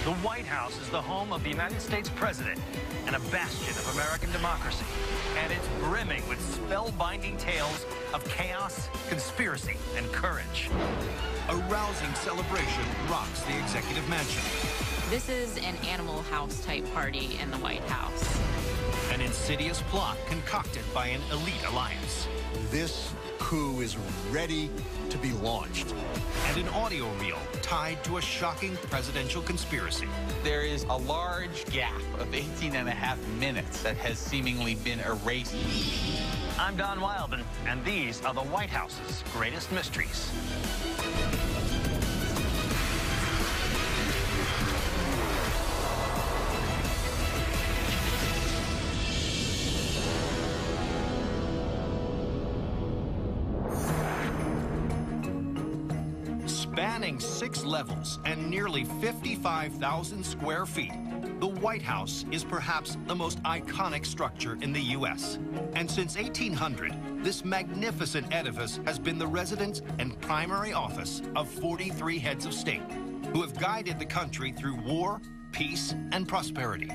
The White House is the home of the United States president and a bastion of American democracy. And it's brimming with spellbinding tales of chaos, conspiracy, and courage. A rousing celebration rocks the executive mansion. This is an Animal House type party in the White House. An insidious plot concocted by an elite alliance. This coup is ready to be launched. And an audio reel tied to a shocking presidential conspiracy. There is a large gap of 18.5 minutes that has seemingly been erased. I'm Don Wildman, and these are the White House's greatest mysteries. Spanning 6 levels and nearly 55,000 square feet, the White House is perhaps the most iconic structure in the U.S. And since 1800, this magnificent edifice has been the residence and primary office of 43 heads of state who have guided the country through war, peace, and prosperity.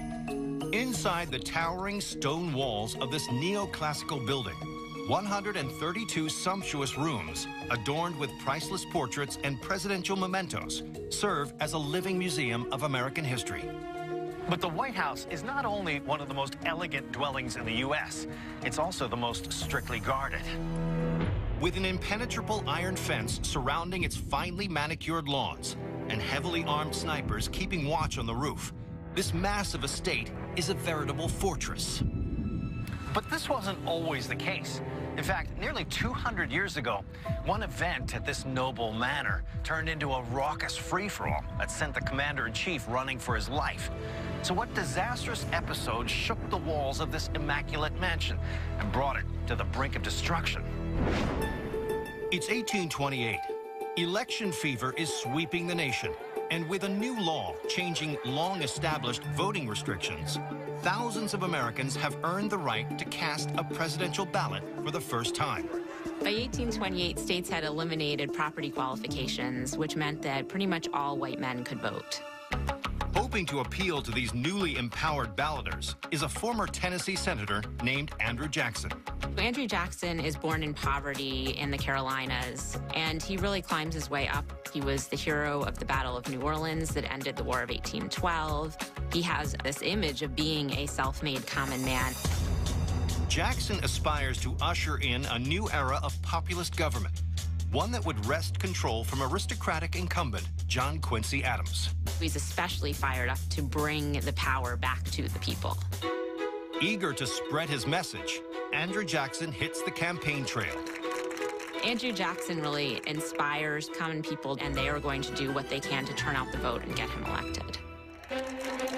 Inside the towering stone walls of this neoclassical building, 132 sumptuous rooms, adorned with priceless portraits and presidential mementos, serve as a living museum of American history. But the White House is not only one of the most elegant dwellings in the U.S., it's also the most strictly guarded. With an impenetrable iron fence surrounding its finely manicured lawns and heavily armed snipers keeping watch on the roof, this massive estate is a veritable fortress. But this wasn't always the case. In fact, nearly 200 years ago, one event at this noble manor turned into a raucous free-for-all that sent the commander-in-chief running for his life. So what disastrous episode shook the walls of this immaculate mansion and brought it to the brink of destruction? It's 1828. Election fever is sweeping the nation, and with a new law changing long-established voting restrictions, thousands of Americans have earned the right to cast a presidential ballot for the first time. By 1828, states had eliminated property qualifications, which meant that pretty much all white men could vote. Hoping to appeal to these newly empowered balloters is a former Tennessee senator named Andrew Jackson. Andrew Jackson is born in poverty in the Carolinas, and he really climbs his way up. He was the hero of the Battle of New Orleans that ended the War of 1812. He has this image of being a self-made common man. Jackson aspires to usher in a new era of populist government, one that would wrest control from aristocratic incumbent John Quincy Adams. He's especially fired up to bring the power back to the people. Eager to spread his message, Andrew Jackson hits the campaign trail. Andrew Jackson really inspires common people, and they are going to do what they can to turn out the vote and get him elected.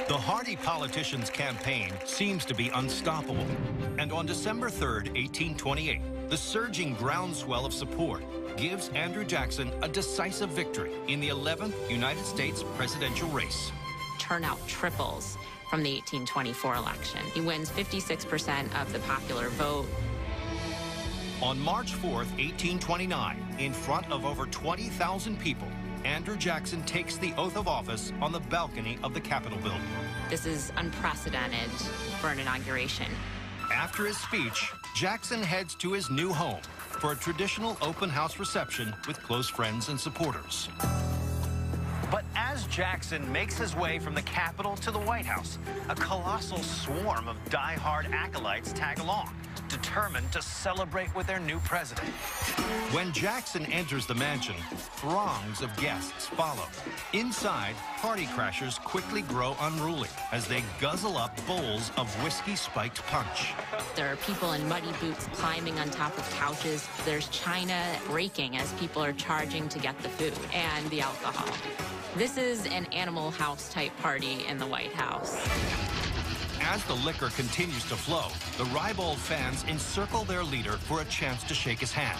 The hardy politician's campaign seems to be unstoppable. And on December 3rd, 1828, the surging groundswell of support gives Andrew Jackson a decisive victory in the 11th United States presidential race. Turnout triples from the 1824 election. He wins 56% of the popular vote. On March 4th, 1829, in front of over 20,000 people, Andrew Jackson takes the oath of office on the balcony of the Capitol building. This is unprecedented for an inauguration. After his speech, Jackson heads to his new home for a traditional open house reception with close friends and supporters. But as Jackson makes his way from the Capitol to the White House, a colossal swarm of die-hard acolytes tag along, determined to celebrate with their new president. When Jackson enters the mansion, throngs of guests follow. Inside, party crashers quickly grow unruly as they guzzle up bowls of whiskey-spiked punch. There are people in muddy boots climbing on top of couches. There's china breaking as people are charging to get the food and the alcohol. This is an Animal House type party in the White House. As the liquor continues to flow, the ribald fans encircle their leader for a chance to shake his hand,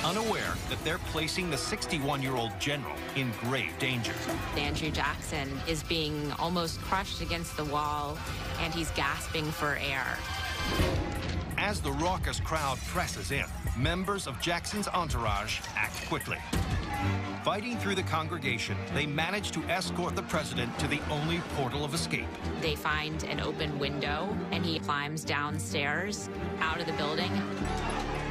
unaware that they're placing the 61-year-old general in grave danger. Andrew Jackson is being almost crushed against the wall, and he's gasping for air. As the raucous crowd presses in, members of Jackson's entourage act quickly. Fighting through the congregation, they manage to escort the president to the only portal of escape. They find an open window, and he climbs downstairs out of the building.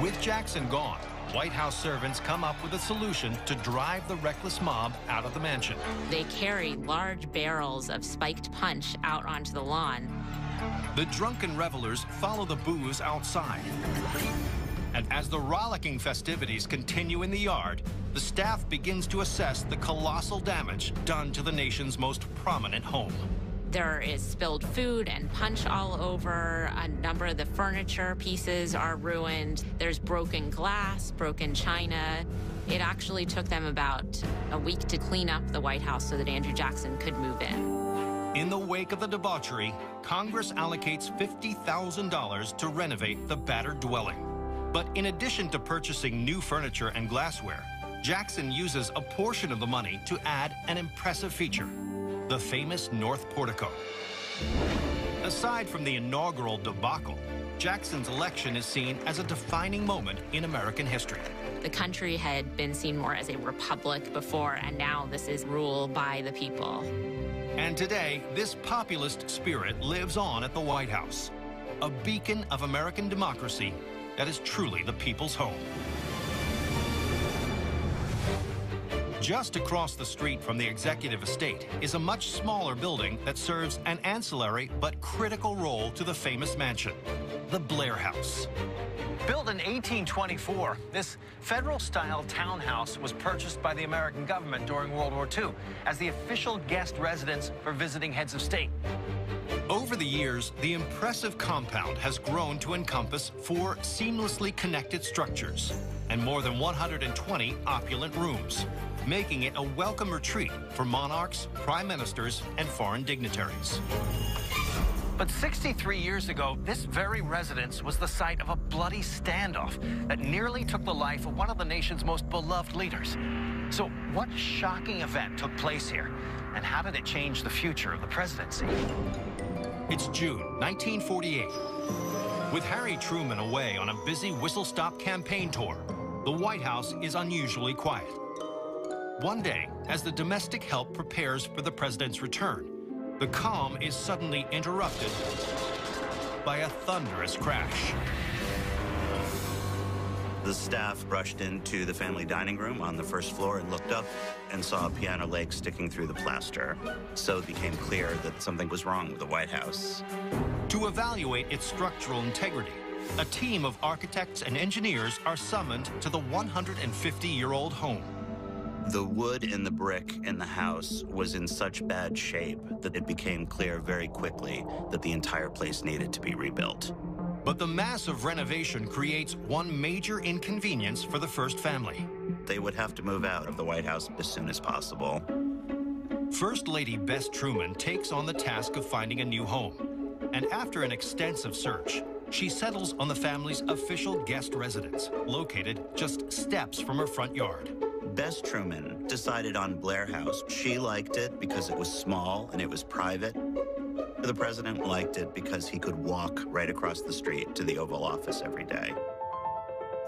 With Jackson gone, White House servants come up with a solution to drive the reckless mob out of the mansion. They carry large barrels of spiked punch out onto the lawn. The drunken revelers follow the booze outside. And as the rollicking festivities continue in the yard, the staff begins to assess the colossal damage done to the nation's most prominent home. There is spilled food and punch all over. A number of the furniture pieces are ruined. There's broken glass, broken china. It actually took them about a week to clean up the White House so that Andrew Jackson could move in. In the wake of the debauchery, Congress allocates $50,000 to renovate the battered dwelling. But in addition to purchasing new furniture and glassware, Jackson uses a portion of the money to add an impressive feature, the famous North Portico. Aside from the inaugural debacle, Jackson's election is seen as a defining moment in American history. The country had been seen more as a republic before, and now this is rule by the people. And today, this populist spirit lives on at the White House, a beacon of American democracy that is truly the people's home. Just across the street from the executive estate is a much smaller building that serves an ancillary but critical role to the famous mansion, the Blair House. Built in 1824, this federal-style townhouse was purchased by the American government during World War II as the official guest residence for visiting heads of state. Over the years, the impressive compound has grown to encompass 4 seamlessly connected structures and more than 120 opulent rooms, making it a welcome retreat for monarchs, prime ministers, and foreign dignitaries. But 63 years ago, this very residence was the site of a bloody standoff that nearly took the life of one of the nation's most beloved leaders. So what shocking event took place here, and how did it change the future of the presidency? It's June 1948. With Harry Truman away on a busy whistle-stop campaign tour, the White House is unusually quiet. One day, as the domestic help prepares for the president's return, the calm is suddenly interrupted by a thunderous crash. The staff rushed into the family dining room on the first floor and looked up and saw a piano leg sticking through the plaster. So it became clear that something was wrong with the White House. To evaluate its structural integrity, a team of architects and engineers are summoned to the 150-year-old home. The wood and the brick in the house was in such bad shape that it became clear very quickly that the entire place needed to be rebuilt. But the massive renovation creates one major inconvenience for the First family. They would have to move out of the White House as soon as possible. First Lady Bess Truman takes on the task of finding a new home. And after an extensive search, she settles on the family's official guest residence, located just steps from her front yard. Bess Truman decided on Blair House. She liked it because it was small and it was private. The president liked it because he could walk right across the street to the Oval Office every day.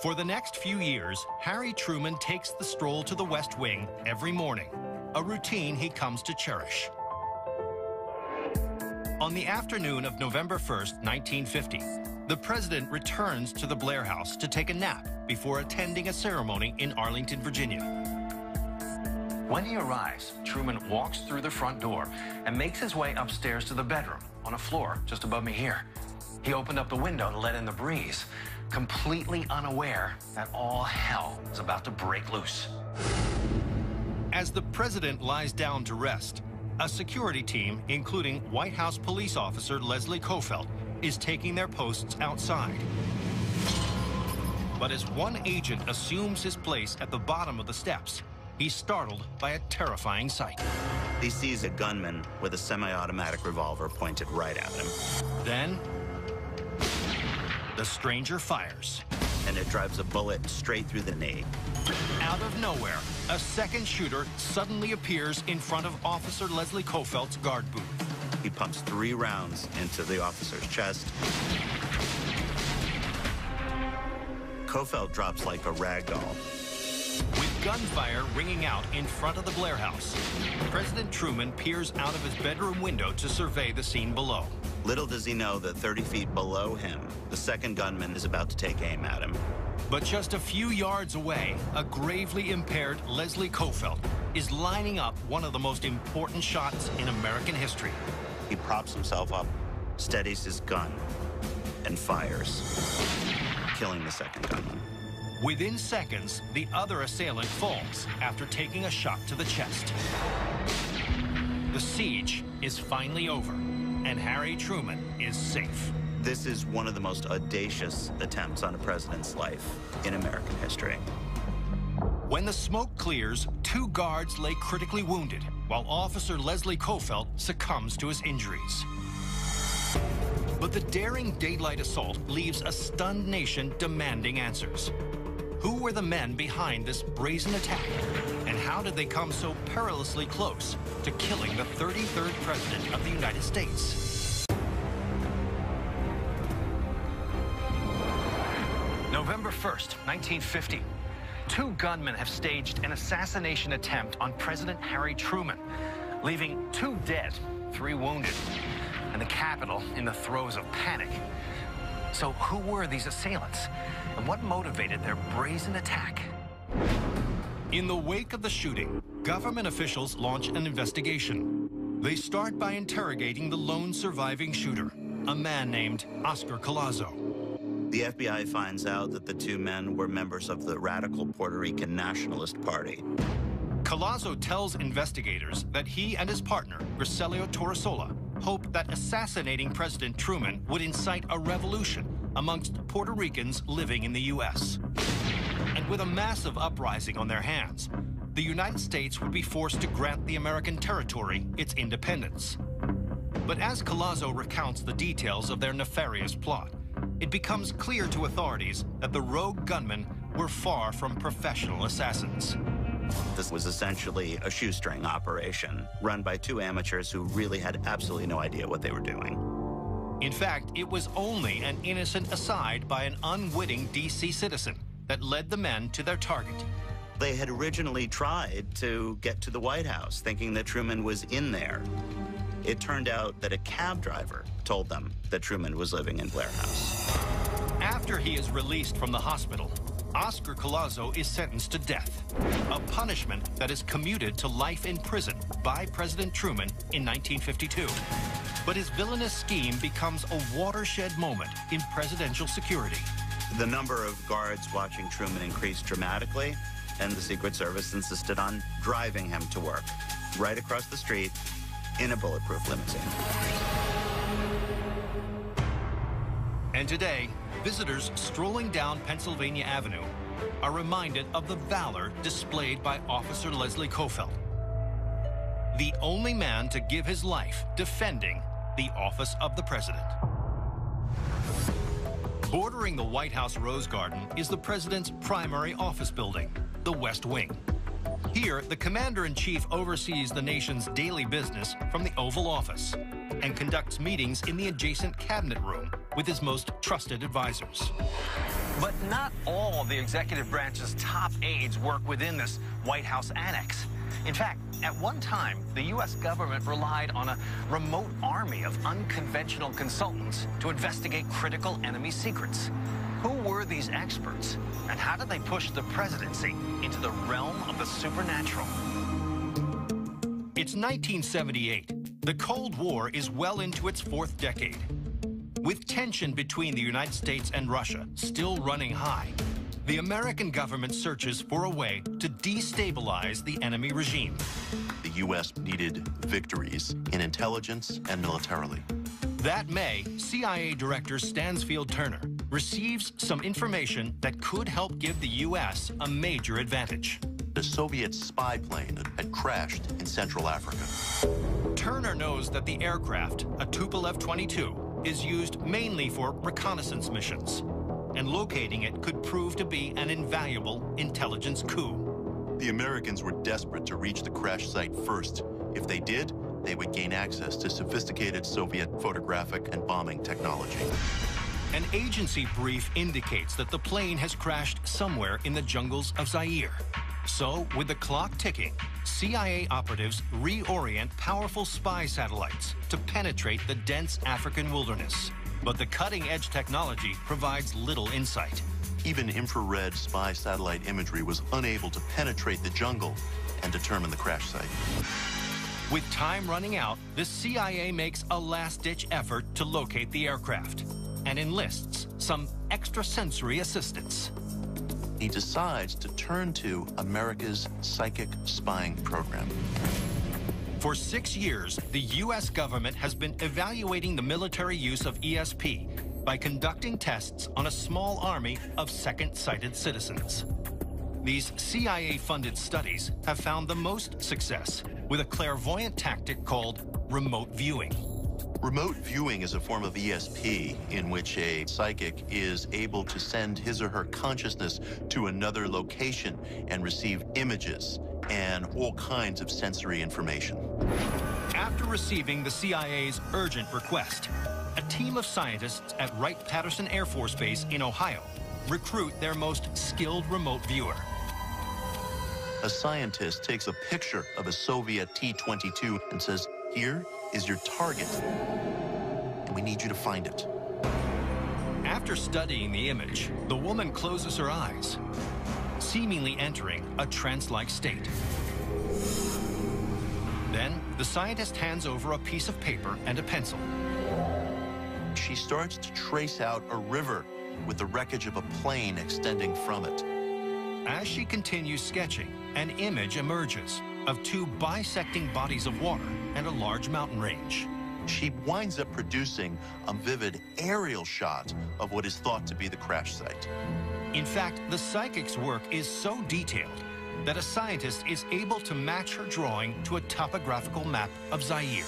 For the next few years, Harry Truman takes the stroll to the West Wing every morning, a routine he comes to cherish. On the afternoon of November 1st, 1950, the president returns to the Blair House to take a nap before attending a ceremony in Arlington, Virginia. When he arrives, Truman walks through the front door and makes his way upstairs to the bedroom on a floor just above me here. He opened up the window to let in the breeze, completely unaware that all hell was about to break loose. As the president lies down to rest, a security team, including White House police officer Leslie Kofelt, is taking their posts outside. But as one agent assumes his place at the bottom of the steps, he's startled by a terrifying sight. He sees a gunman with a semi-automatic revolver pointed right at him. Then, the stranger fires. And it drives a bullet straight through the knee. Out of nowhere, a second shooter suddenly appears in front of Officer Leslie Kofelt's guard booth. He pumps 3 rounds into the officer's chest. Kofelt drops like a rag doll. With gunfire ringing out in front of the Blair House, President Truman peers out of his bedroom window to survey the scene below. Little does he know that 30 feet below him, the second gunman is about to take aim at him. But just a few yards away, a gravely impaired Leslie Coffelt is lining up one of the most important shots in American history. He props himself up, steadies his gun, and fires, killing the second gunman. Within seconds, the other assailant falls after taking a shot to the chest. The siege is finally over, and Harry Truman is safe. This is one of the most audacious attempts on a president's life in American history. When the smoke clears, 2 guards lay critically wounded, while Officer Leslie Coffelt succumbs to his injuries. But the daring daylight assault leaves a stunned nation demanding answers. Who were the men behind this brazen attack? And how did they come so perilously close to killing the 33rd President of the United States? November 1st, 1950. 2 gunmen have staged an assassination attempt on President Harry Truman, leaving 2 dead, 3 wounded, and the Capitol in the throes of panic. So who were these assailants, and what motivated their brazen attack? In the wake of the shooting, government officials launch an investigation. They start by interrogating the lone surviving shooter, a man named Oscar Collazo. The FBI finds out that the 2 men were members of the radical Puerto Rican Nationalist Party. Collazo tells investigators that he and his partner, Griselio Torresola, hoped that assassinating President Truman would incite a revolution amongst Puerto Ricans living in the U.S. And with a massive uprising on their hands, the United States would be forced to grant the American territory its independence. But as Collazo recounts the details of their nefarious plot, it becomes clear to authorities that the rogue gunmen were far from professional assassins. This was essentially a shoestring operation run by 2 amateurs who really had absolutely no idea what they were doing. In fact, it was only an innocent aside by an unwitting D.C. citizen that led the men to their target. They had originally tried to get to the White House, thinking that Truman was in there. It turned out that a cab driver told them that Truman was living in Blair House. After he is released from the hospital, Oscar Collazo is sentenced to death, a punishment that is commuted to life in prison by President Truman in 1952. But his villainous scheme becomes a watershed moment in presidential security. The number of guards watching Truman increased dramatically, and the Secret Service insisted on driving him to work right across the street in a bulletproof limousine. And today, visitors strolling down Pennsylvania Avenue are reminded of the valor displayed by Officer Leslie Coffelt, the only man to give his life defending the office of the president. Bordering the White House Rose Garden is the president's primary office building, the West Wing. Here, the commander-in-chief oversees the nation's daily business from the Oval Office and conducts meetings in the adjacent cabinet room with his most trusted advisors. But not all the executive branch's top aides work within this White House annex. In fact, at one time, the U.S. government relied on a remote army of unconventional consultants to investigate critical enemy secrets. Who were these experts, and how did they push the presidency into the realm of the supernatural? It's 1978. The Cold War is well into its 4th decade. With tension between the United States and Russia still running high, the American government searches for a way to destabilize the enemy regime. The U.S. needed victories in intelligence and militarily. That May, CIA Director Stansfield Turner receives some information that could help give the U.S. a major advantage. The Soviet spy plane had crashed in Central Africa. Turner knows that the aircraft, a Tupolev 22, is used mainly for reconnaissance missions, and locating it could prove to be an invaluable intelligence coup. The Americans were desperate to reach the crash site first. If they did, they would gain access to sophisticated Soviet photographic and bombing technology. An agency brief indicates that the plane has crashed somewhere in the jungles of Zaire. So, with the clock ticking, CIA operatives reorient powerful spy satellites to penetrate the dense African wilderness. But the cutting-edge technology provides little insight. Even infrared spy satellite imagery was unable to penetrate the jungle and determine the crash site. With time running out, the CIA makes a last-ditch effort to locate the aircraft and enlists some extrasensory assistance. He decides to turn to America's psychic spying program. For 6 years, the U.S. government has been evaluating the military use of ESP by conducting tests on a small army of second-sighted citizens. These CIA-funded studies have found the most success with a clairvoyant tactic called remote viewing. Remote viewing is a form of ESP in which a psychic is able to send his or her consciousness to another location and receive images and all kinds of sensory information. After receiving the CIA's urgent request, a team of scientists at Wright-Patterson Air Force Base in Ohio recruit their most skilled remote viewer. A scientist takes a picture of a Soviet T-22 and says, "Here is your target, and we need you to find it." After studying the image, the woman closes her eyes, seemingly entering a trance-like state. Then, the scientist hands over a piece of paper and a pencil. She starts to trace out a river with the wreckage of a plane extending from it. As she continues sketching, an image emerges of two bisecting bodies of water and a large mountain range. She winds up producing a vivid aerial shot of what is thought to be the crash site. In fact, the psychic's work is so detailed that a scientist is able to match her drawing to a topographical map of Zaire.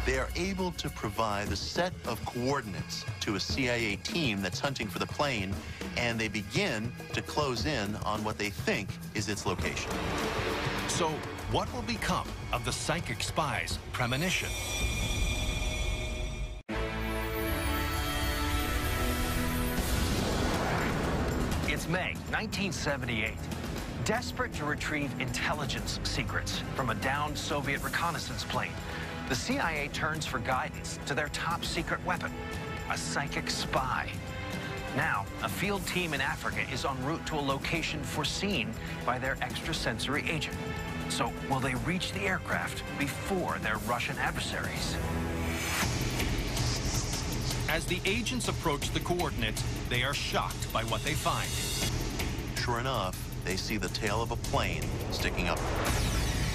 They are able to provide a set of coordinates to a CIA team that's hunting for the plane, and they begin to close in on what they think is its location. So, what will become of the psychic spy's premonition? It's May 1978. Desperate to retrieve intelligence secrets from a downed Soviet reconnaissance plane, the CIA turns for guidance to their top secret weapon, a psychic spy. Now, a field team in Africa is en route to a location foreseen by their extrasensory agent. So, will they reach the aircraft before their Russian adversaries? As the agents approach the coordinates, they are shocked by what they find. Sure enough, they see the tail of a plane sticking up.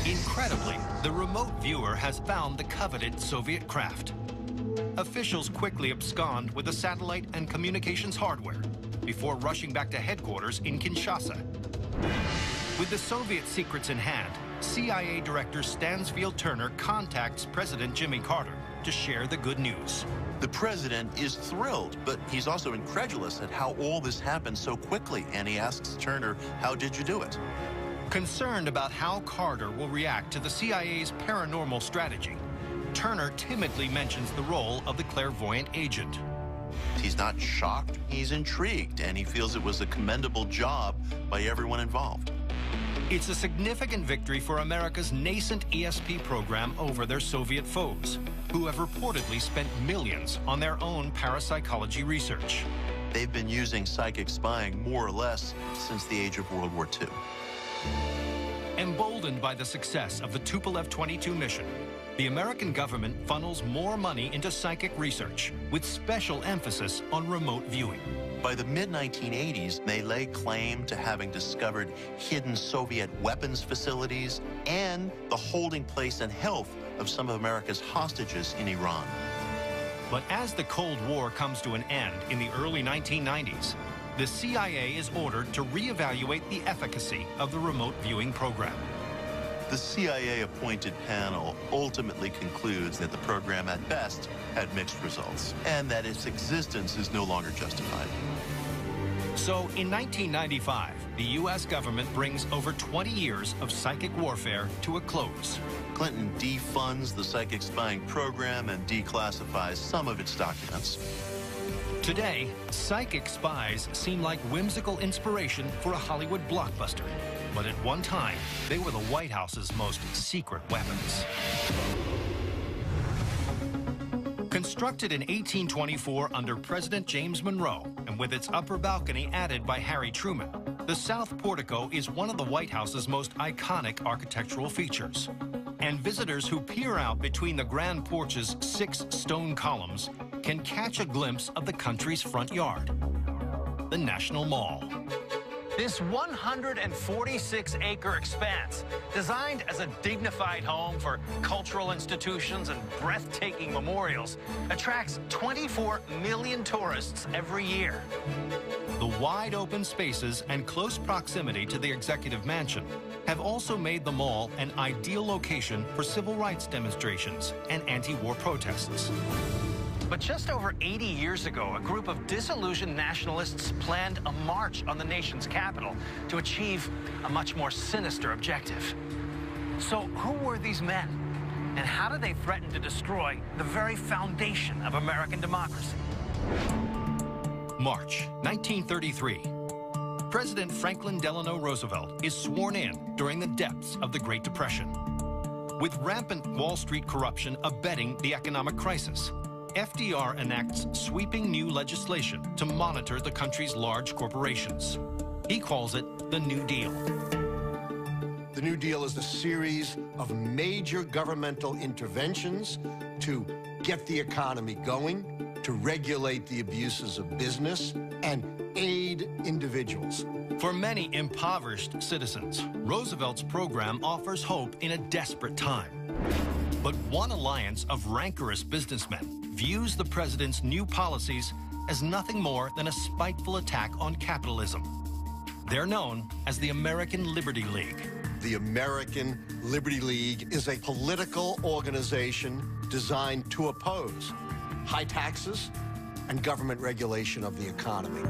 Incredibly, the remote viewer has found the coveted Soviet craft. Officials quickly abscond with the satellite and communications hardware before rushing back to headquarters in Kinshasa. With the Soviet secrets in hand, CIA Director Stansfield Turner contacts President Jimmy Carter to share the good news. The president is thrilled, but he's also incredulous at how all this happened so quickly, and he asks Turner, "How did you do it?" Concerned about how Carter will react to the CIA's paranormal strategy, Turner timidly mentions the role of the clairvoyant agent. He's not shocked, he's intrigued, and he feels it was a commendable job by everyone involved. It's a significant victory for America's nascent ESP program over their Soviet foes, who have reportedly spent millions on their own parapsychology research. They've been using psychic spying more or less since the age of World War II. Emboldened by the success of the Tupolev 22 mission, the American government funnels more money into psychic research, with special emphasis on remote viewing. By the mid-1980s, they lay claim to having discovered hidden Soviet weapons facilities and the holding place and health of some of America's hostages in Iran. But as the Cold War comes to an end in the early 1990s, the CIA is ordered to reevaluate the efficacy of the remote viewing program. The CIA-appointed panel ultimately concludes that the program at best had mixed results and that its existence is no longer justified. So in 1995, the U.S. government brings over 20 years of psychic warfare to a close. Clinton defunds the psychic spying program and declassifies some of its documents. Today, psychic spies seem like whimsical inspiration for a Hollywood blockbuster. But at one time, they were the White House's most secret weapons. Constructed in 1824 under President James Monroe, and with its upper balcony added by Harry Truman, the South Portico is one of the White House's most iconic architectural features. And visitors who peer out between the grand porch's 6 stone columns can catch a glimpse of the country's front yard, the National Mall. This 146-acre expanse, designed as a dignified home for cultural institutions and breathtaking memorials, attracts 24 million tourists every year. The wide open spaces and close proximity to the executive mansion have also made the mall an ideal location for civil rights demonstrations and anti-war protests. But just over 80 years ago, a group of disillusioned nationalists planned a march on the nation's capital to achieve a much more sinister objective. So who were these men? And how did they threaten to destroy the very foundation of American democracy? March 1933. President Franklin Delano Roosevelt is sworn in during the depths of the Great Depression. With rampant Wall Street corruption abetting the economic crisis, FDR enacts sweeping new legislation to monitor the country's large corporations. He calls it the New Deal. The New Deal is a series of major governmental interventions to get the economy going, to regulate the abuses of business, and aid individuals. For many impoverished citizens, Roosevelt's program offers hope in a desperate time. But one alliance of rancorous businessmen views the president's new policies as nothing more than a spiteful attack on capitalism. They're known as the American Liberty League. The American Liberty League is a political organization designed to oppose high taxes and government regulation of the economy.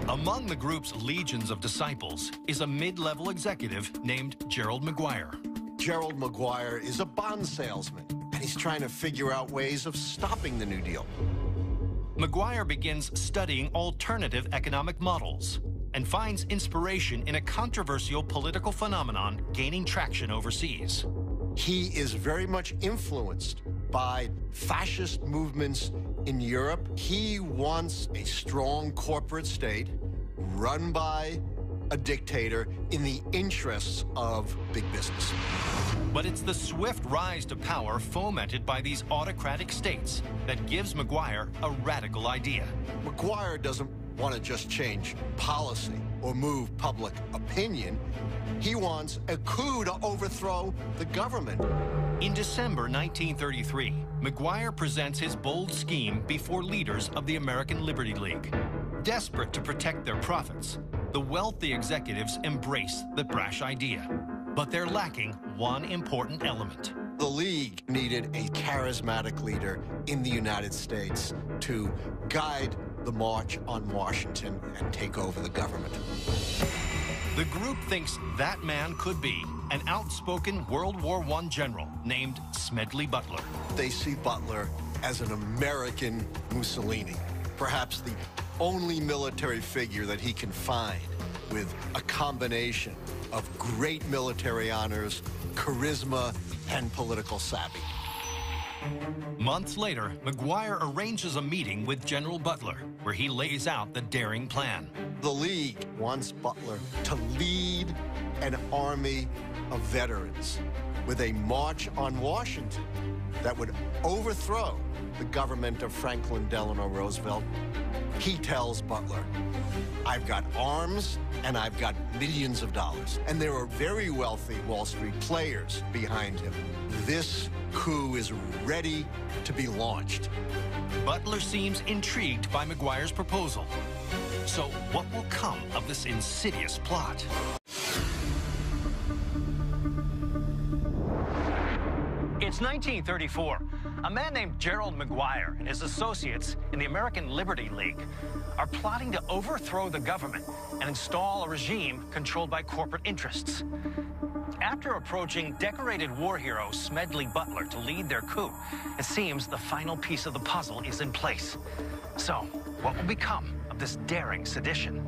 Among the group's legions of disciples is a mid-level executive named Gerald McGuire. Gerald McGuire is a bond salesman, and he's trying to figure out ways of stopping the New Deal. McGuire begins studying alternative economic models and finds inspiration in a controversial political phenomenon gaining traction overseas. He is very much influenced by fascist movements in Europe. He wants a strong corporate state run by a dictator in the interests of big business. But it's the swift rise to power fomented by these autocratic states that gives McGuire a radical idea. McGuire doesn't want to just change policy or move public opinion. He wants a coup to overthrow the government. In December 1933, McGuire presents his bold scheme before leaders of the American Liberty League. Desperate to protect their profits, the wealthy executives embrace the brash idea. But they're lacking one important element. The League needed a charismatic leader in the United States to guide the March on Washington and take over the government. The group thinks that man could be an outspoken World War I general named Smedley Butler. They see Butler as an American Mussolini, perhaps the only military figure that he can find with a combination of great military honors, charisma, and political savvy. Months later, McGuire arranges a meeting with General Butler, where he lays out the daring plan. The League wants Butler to lead an army of veterans with a march on Washington that would overthrow the government of Franklin Delano Roosevelt. He tells Butler, I've got arms and I've got millions of dollars. And there are very wealthy Wall Street players behind him. This coup is ready to be launched. Butler seems intrigued by McGuire's proposal. So what will come of this insidious plot? It's 1934. A man named Gerald McGuire and his associates in the American Liberty League are plotting to overthrow the government and install a regime controlled by corporate interests. after approaching decorated war hero Smedley Butler to lead their coup, it seems the final piece of the puzzle is in place. So, what will become of this daring sedition?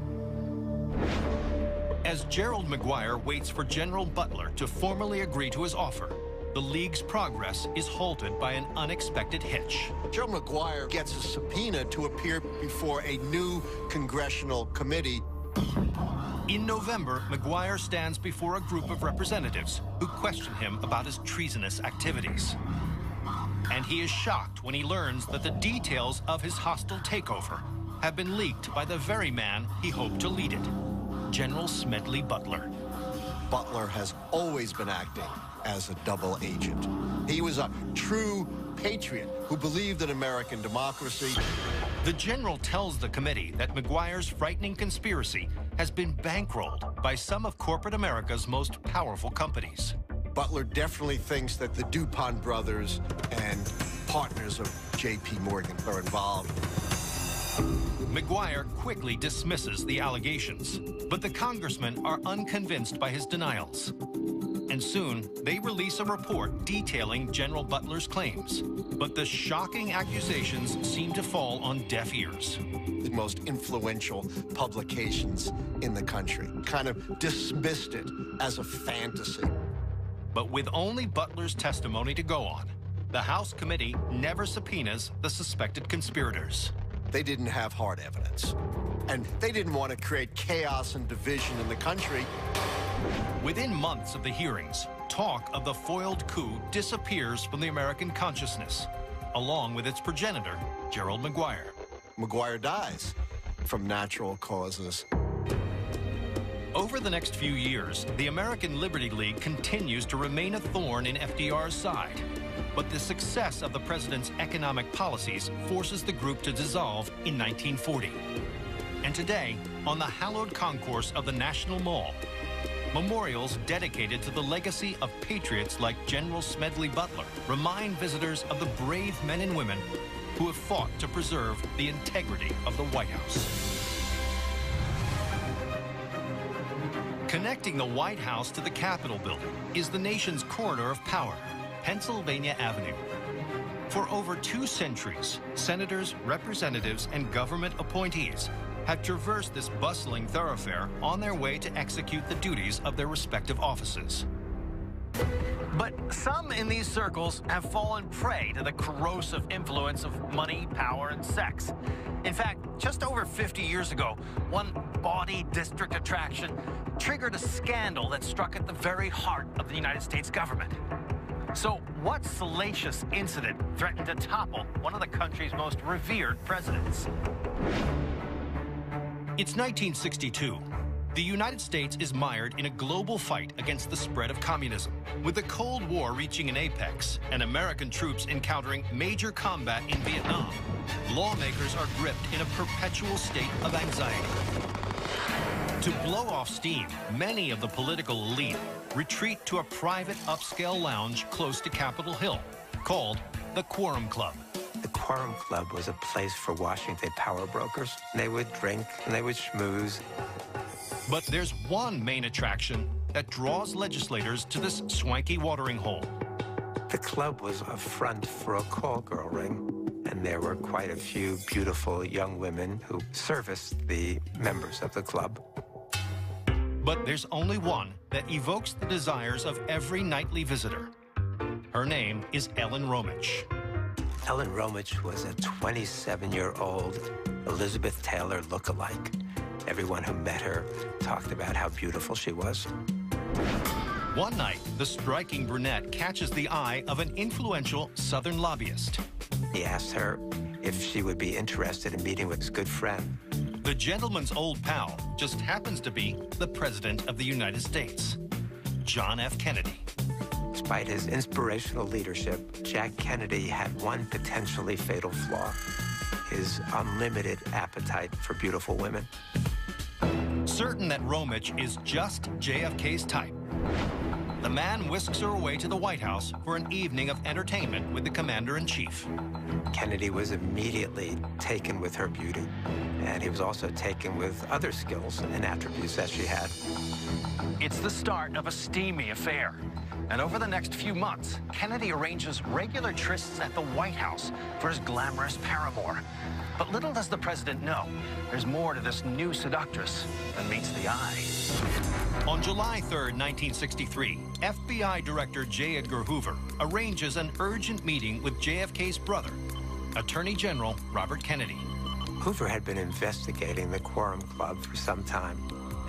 As Gerald McGuire waits for General Butler to formally agree to his offer, the League's progress is halted by an unexpected hitch. Joe McGuire gets a subpoena to appear before a new congressional committee. In November, McGuire stands before a group of representatives who question him about his treasonous activities. And he is shocked when he learns that the details of his hostile takeover have been leaked by the very man he hoped to lead it, General Smedley Butler. Butler has always been acting as a double agent. He was a true patriot who believed in American democracy. The general tells the committee that McGuire's frightening conspiracy has been bankrolled by some of corporate America's most powerful companies. Butler definitely thinks that the DuPont brothers and partners of J.P. Morgan are involved. McGuire quickly dismisses the allegations, but the congressmen are unconvinced by his denials. And soon, they release a report detailing General Butler's claims. But the shocking accusations seem to fall on deaf ears. The most influential publications in the country kind of dismissed it as a fantasy. But with only Butler's testimony to go on, the House committee never subpoenas the suspected conspirators. They didn't have hard evidence, and they didn't want to create chaos and division in the country. Within months of the hearings, talk of the foiled coup disappears from the American consciousness, along with its progenitor, Gerald McGuire. McGuire dies from natural causes. Over the next few years, the American Liberty League continues to remain a thorn in FDR's side. But the success of the president's economic policies forces the group to dissolve in 1940. And today, on the hallowed concourse of the National Mall, memorials dedicated to the legacy of patriots like General Smedley Butler remind visitors of the brave men and women who have fought to preserve the integrity of the White House. Connecting the White House to the Capitol building is the nation's corridor of power, Pennsylvania Avenue. For over 2 centuries, senators, representatives, and government appointees have traversed this bustling thoroughfare on their way to execute the duties of their respective offices. But some in these circles have fallen prey to the corrosive influence of money, power, and sex. In fact, just over 50 years ago, one bawdy district attraction triggered a scandal that struck at the very heart of the United States government. So what salacious incident threatened to topple one of the country's most revered presidents? It's 1962. The United States is mired in a global fight against the spread of communism. With the Cold War reaching an apex and American troops encountering major combat in Vietnam, lawmakers are gripped in a perpetual state of anxiety. To blow off steam, many of the political elite retreat to a private upscale lounge close to Capitol Hill called the Quorum Club. The Quorum Club was a place for Washington power brokers. They would drink and they would schmooze. But there's one main attraction that draws legislators to this swanky watering hole. The club was a front for a call girl ring, and there were quite a few beautiful young women who serviced the members of the club. But there's only one that evokes the desires of every nightly visitor. Her name is Ellen Romich. Ellen Romich was a 27-year-old Elizabeth Taylor look-alike. Everyone who met her talked about how beautiful she was. One night, the striking brunette catches the eye of an influential Southern lobbyist. He asked her if she would be interested in meeting with his good friend. The gentleman's old pal just happens to be the President of the United States, John F. Kennedy. Despite his inspirational leadership, Jack Kennedy had one potentially fatal flaw: his unlimited appetite for beautiful women. Certain that Romich is just JFK's type, the man whisks her away to the White House for an evening of entertainment with the commander-in-chief. Kennedy was immediately taken with her beauty, and he was also taken with other skills and attributes that she had. It's the start of a steamy affair. And over the next few months, Kennedy arranges regular trysts at the White House for his glamorous paramour. But little does the president know, there's more to this new seductress than meets the eye. On July 3rd, 1963, FBI Director J. Edgar Hoover arranges an urgent meeting with JFK's brother, Attorney General Robert Kennedy. Hoover had been investigating the Quorum Club for some time,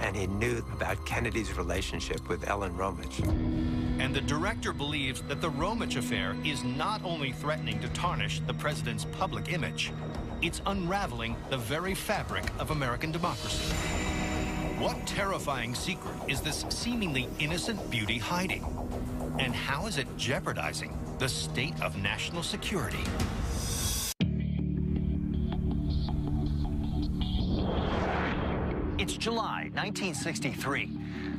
and he knew about Kennedy's relationship with Ellen Romich. And the director believes that the Romich affair is not only threatening to tarnish the president's public image, it's unraveling the very fabric of American democracy. What terrifying secret is this seemingly innocent beauty hiding? And how is it jeopardizing the state of national security? It's July 1963.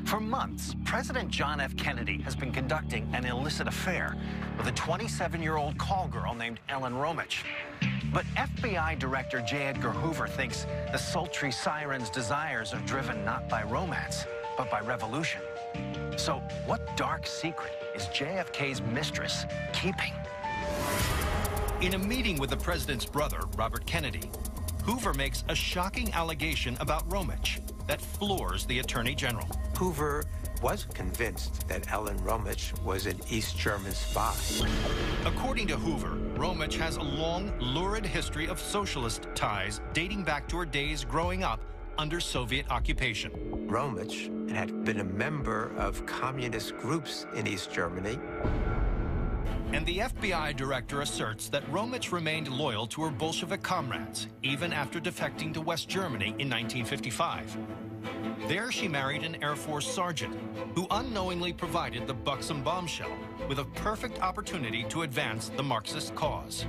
For months, President John F. Kennedy has been conducting an illicit affair with a 27-year-old call girl named Ellen Romich. But FBI Director J. Edgar Hoover thinks the sultry siren's desires are driven not by romance, but by revolution. So what dark secret is JFK's mistress keeping? In a meeting with the president's brother, Robert Kennedy, Hoover makes a shocking allegation about Romich that floors the Attorney General. Hoover was convinced that Ellen Romich was an East German spy. According to Hoover, Romich has a long, lurid history of socialist ties dating back to her days growing up under Soviet occupation. Romich had been a member of communist groups in East Germany. And the FBI director asserts that Romich remained loyal to her Bolshevik comrades, even after defecting to West Germany in 1955. There she married an Air Force sergeant who unknowingly provided the buxom bombshell with a perfect opportunity to advance the Marxist cause.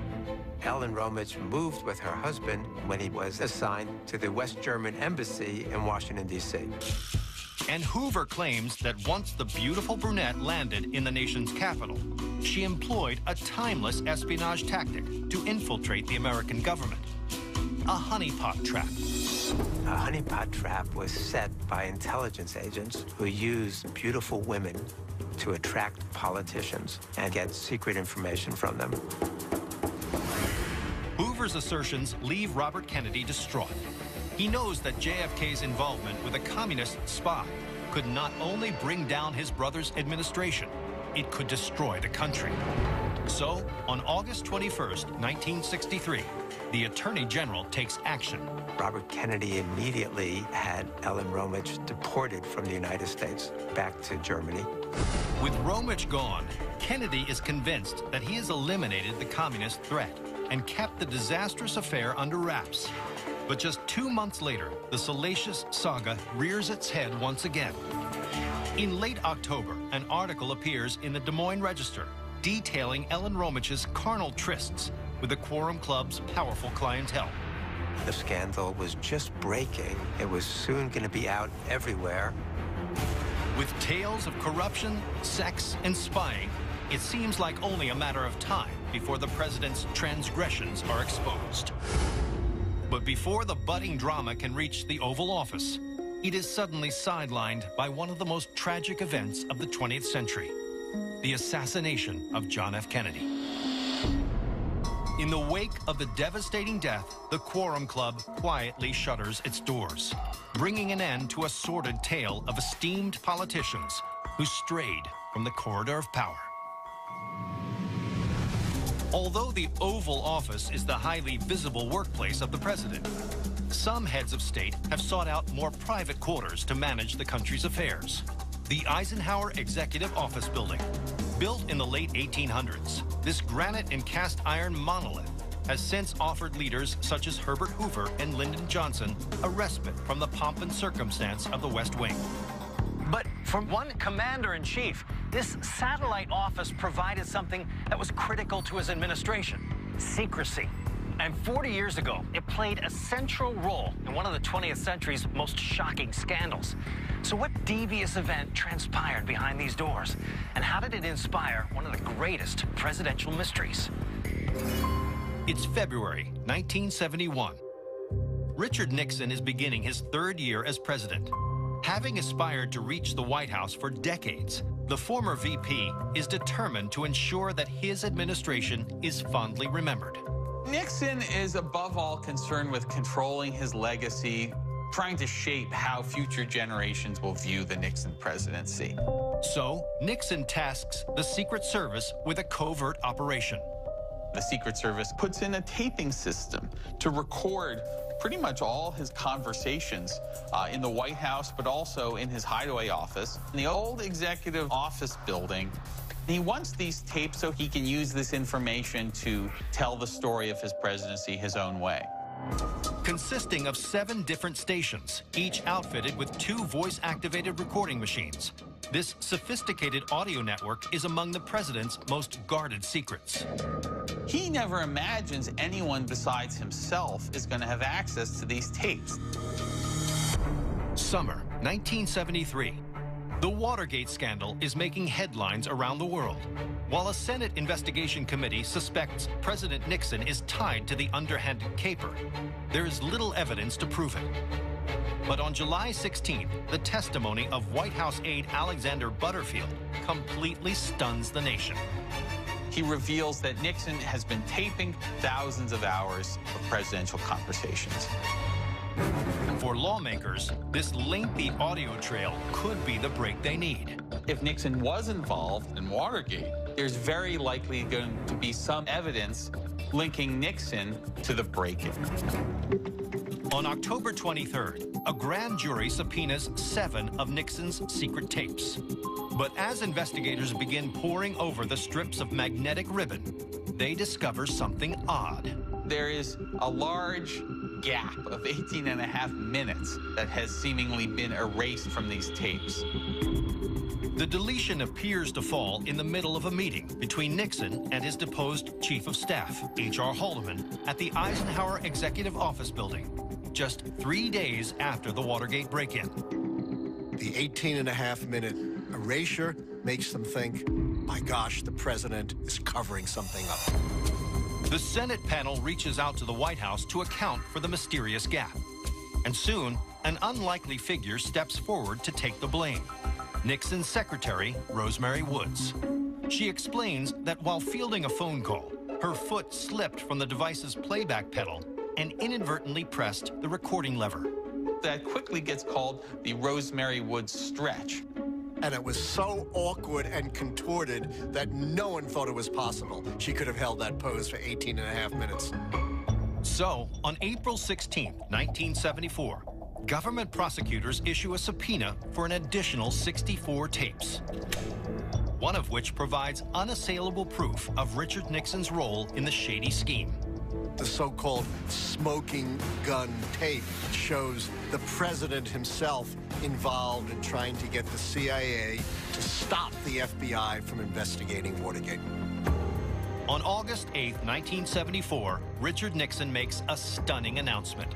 Ellen Romich moved with her husband when he was assigned to the West German embassy in Washington, D.C. And Hoover claims that once the beautiful brunette landed in the nation's capital, she employed a timeless espionage tactic to infiltrate the American government. A honeypot trap. A honeypot trap was set by intelligence agents who used beautiful women to attract politicians and get secret information from them. Hoover's assertions leave Robert Kennedy distraught. He knows that JFK's involvement with a communist spy could not only bring down his brother's administration, it could destroy the country. So, on August 21st, 1963, the Attorney General takes action. Robert Kennedy immediately had Ellen Romich deported from the United States back to Germany. With Romich gone, Kennedy is convinced that he has eliminated the communist threat and kept the disastrous affair under wraps. But just 2 months later, the salacious saga rears its head once again. In late October, an article appears in the Des Moines Register detailing Ellen Romich's carnal trysts with the Quorum Club's powerful clientele. The scandal was just breaking. It was soon going to be out everywhere. With tales of corruption, sex, and spying, it seems like only a matter of time before the president's transgressions are exposed. But before the budding drama can reach the Oval Office, it is suddenly sidelined by one of the most tragic events of the 20th century, the assassination of John F. Kennedy. In the wake of the devastating death, the Quorum Club quietly shutters its doors, bringing an end to a sordid tale of esteemed politicians who strayed from the corridor of power. Although the Oval Office is the highly visible workplace of the president, some heads of state have sought out more private quarters to manage the country's affairs. The Eisenhower Executive Office Building, built in the late 1800s, this granite and cast iron monolith has since offered leaders such as Herbert Hoover and Lyndon Johnson a respite from the pomp and circumstance of the West Wing. But for one commander-in-chief, this satellite office provided something that was critical to his administration: secrecy. And 40 years ago, it played a central role in one of the 20th century's most shocking scandals. So what devious event transpired behind these doors? And how did it inspire one of the greatest presidential mysteries? It's February 1971. Richard Nixon is beginning his third year as president. Having aspired to reach the White House for decades, the former VP is determined to ensure that his administration is fondly remembered. Nixon is above all concerned with controlling his legacy, trying to shape how future generations will view the Nixon presidency. So, Nixon tasks the Secret Service with a covert operation. The Secret Service puts in a taping system to record pretty much all his conversations in the White House, but also in his hideaway office in the old executive office building. He wants these tapes so he can use this information to tell the story of his presidency his own way. Consisting of 7 different stations, each outfitted with 2 voice-activated recording machines. This sophisticated audio network is among the president's most guarded secrets. He never imagines anyone besides himself is going to have access to these tapes. Summer 1973. The Watergate scandal is making headlines around the world. While a Senate investigation committee suspects President Nixon is tied to the underhanded caper, there is little evidence to prove it. But on July 16th, the testimony of White House aide Alexander Butterfield completely stuns the nation. He reveals that Nixon has been taping thousands of hours of presidential conversations. For lawmakers, this lengthy audio trail could be the break they need. If Nixon was involved in Watergate, there's very likely going to be some evidence linking Nixon to the break-in. On October 23rd, a grand jury subpoenas 7 of Nixon's secret tapes. But as investigators begin poring over the strips of magnetic ribbon, they discover something odd. There is a large gap of 18.5 minutes that has seemingly been erased from these tapes. The deletion appears to fall in the middle of a meeting between Nixon and his deposed Chief of Staff, H.R. Haldeman, at the Eisenhower Executive Office Building, just 3 days after the Watergate break-in. The 18.5-minute erasure makes them think, my gosh, the president is covering something up. The Senate panel reaches out to the White House to account for the mysterious gap. And soon, an unlikely figure steps forward to take the blame. Nixon's secretary, Rosemary Woods. She explains that while fielding a phone call, her foot slipped from the device's playback pedal and inadvertently pressed the recording lever. That quickly gets called the Rosemary Woods stretch. And it was so awkward and contorted that no one thought it was possible she could have held that pose for 18.5 minutes. So, on April 16, 1974, government prosecutors issue a subpoena for an additional 64 tapes, one of which provides unassailable proof of Richard Nixon's role in the shady scheme. The so-called smoking gun tape shows the president himself involved in trying to get the CIA to stop the FBI from investigating Watergate. On August 8, 1974, Richard Nixon makes a stunning announcement.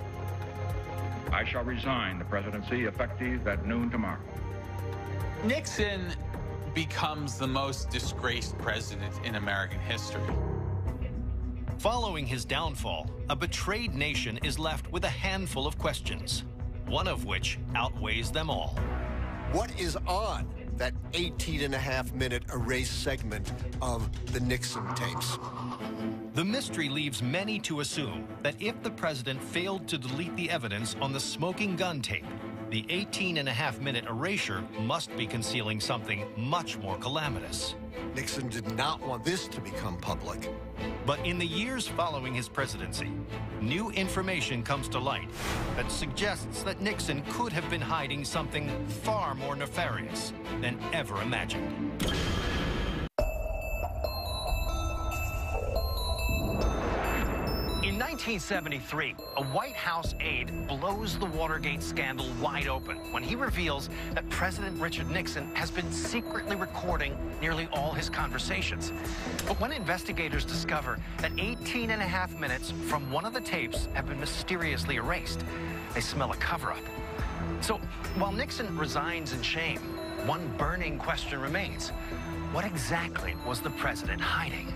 I shall resign the presidency effective at noon tomorrow. Nixon becomes the most disgraced president in American history. Following his downfall, a betrayed nation is left with a handful of questions, one of which outweighs them all. What is on that 18.5-minute erased segment of the Nixon tapes? The mystery leaves many to assume that if the president failed to delete the evidence on the smoking gun tape, the 18.5-minute erasure must be concealing something much more calamitous. Nixon did not want this to become public. But in the years following his presidency, new information comes to light that suggests that Nixon could have been hiding something far more nefarious than ever imagined. In 1973, a White House aide blows the Watergate scandal wide open when he reveals that President Richard Nixon has been secretly recording nearly all his conversations. But when investigators discover that 18.5 minutes from one of the tapes have been mysteriously erased, they smell a cover-up. So while Nixon resigns in shame, one burning question remains. What exactly was the president hiding?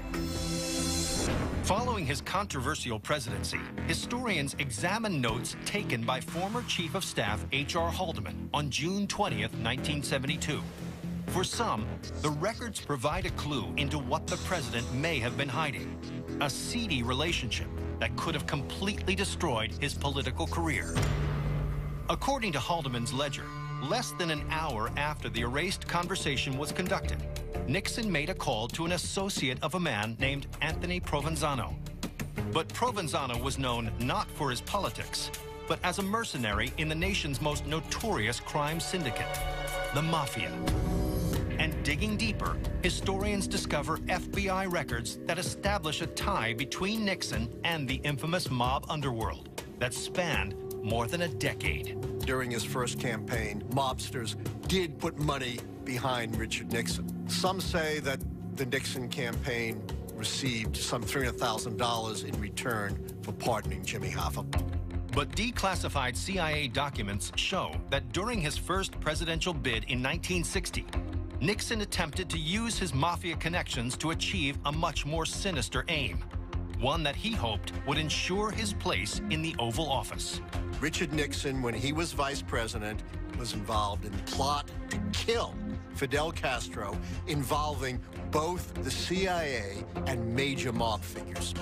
Following his controversial presidency, historians examine notes taken by former Chief of Staff H.R. Haldeman on June 20th, 1972. For some, the records provide a clue into what the president may have been hiding, a seedy relationship that could have completely destroyed his political career. According to Haldeman's ledger, less than an hour after the erased conversation was conducted, Nixon made a call to an associate of a man named Anthony Provenzano. But Provenzano was known not for his politics, but as a mercenary in the nation's most notorious crime syndicate, the Mafia. And digging deeper, historians discover FBI records that establish a tie between Nixon and the infamous mob underworld that spanned more than a decade. During his first campaign, mobsters did put money behind Richard Nixon. Some say that the Nixon campaign received some $300,000 in return for pardoning Jimmy Hoffa. But declassified CIA documents show that during his first presidential bid in 1960, Nixon attempted to use his Mafia connections to achieve a much more sinister aim, one that he hoped would ensure his place in the Oval Office. Richard Nixon, when he was vice president, was involved in a plot to kill Fidel Castro, involving both the CIA and major mob figures.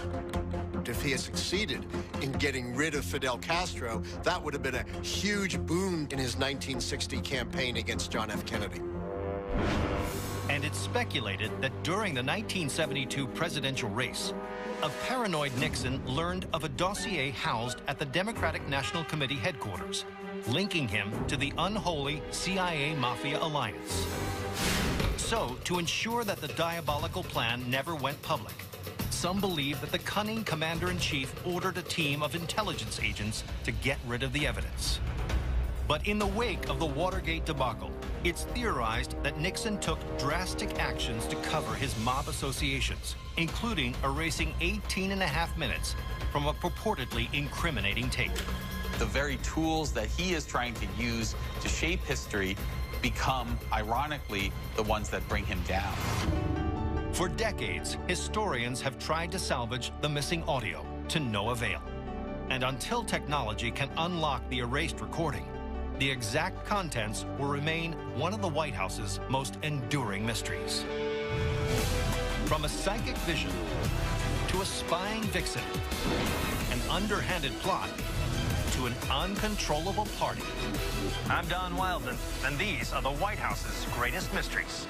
If he had succeeded in getting rid of Fidel Castro, that would have been a huge boon in his 1960 campaign against John F. Kennedy. And it's speculated that during the 1972 presidential race, a paranoid Nixon learned of a dossier housed at the Democratic National Committee headquarters, linking him to the unholy CIA-Mafia alliance. So, to ensure that the diabolical plan never went public, some believe that the cunning commander-in-chief ordered a team of intelligence agents to get rid of the evidence. But in the wake of the Watergate debacle, it's theorized that Nixon took drastic actions to cover his mob associations, including erasing 18.5 minutes from a purportedly incriminating tape. The very tools that he is trying to use to shape history become, ironically, the ones that bring him down. For decades, historians have tried to salvage the missing audio, to no avail. And until technology can unlock the erased recording, the exact contents will remain one of the White House's most enduring mysteries. From a psychic vision to a spying vixen, an underhanded plot to an uncontrollable party. I'm Don Wildman, and these are the White House's greatest mysteries.